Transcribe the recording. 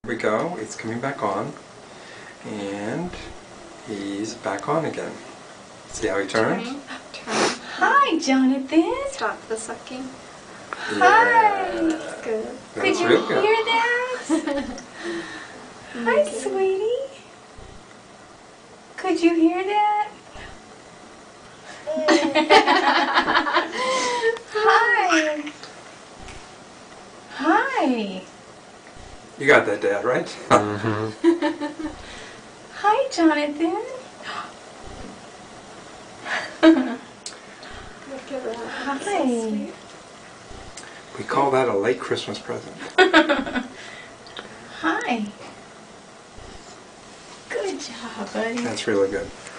Here we go, it's coming back on, and he's back on again. See how he turns? Turn. Hi, Jonathan. Stop the sucking. Hi. That's good. Could you real good. hear that? Hi, sweetie. Could you hear that? Hi. Hi. You got that, Dad, right? Hi, Jonathan. Look at that. Hi. That's so sweet. We call that a late Christmas present. Hi. Good job, buddy. That's really good.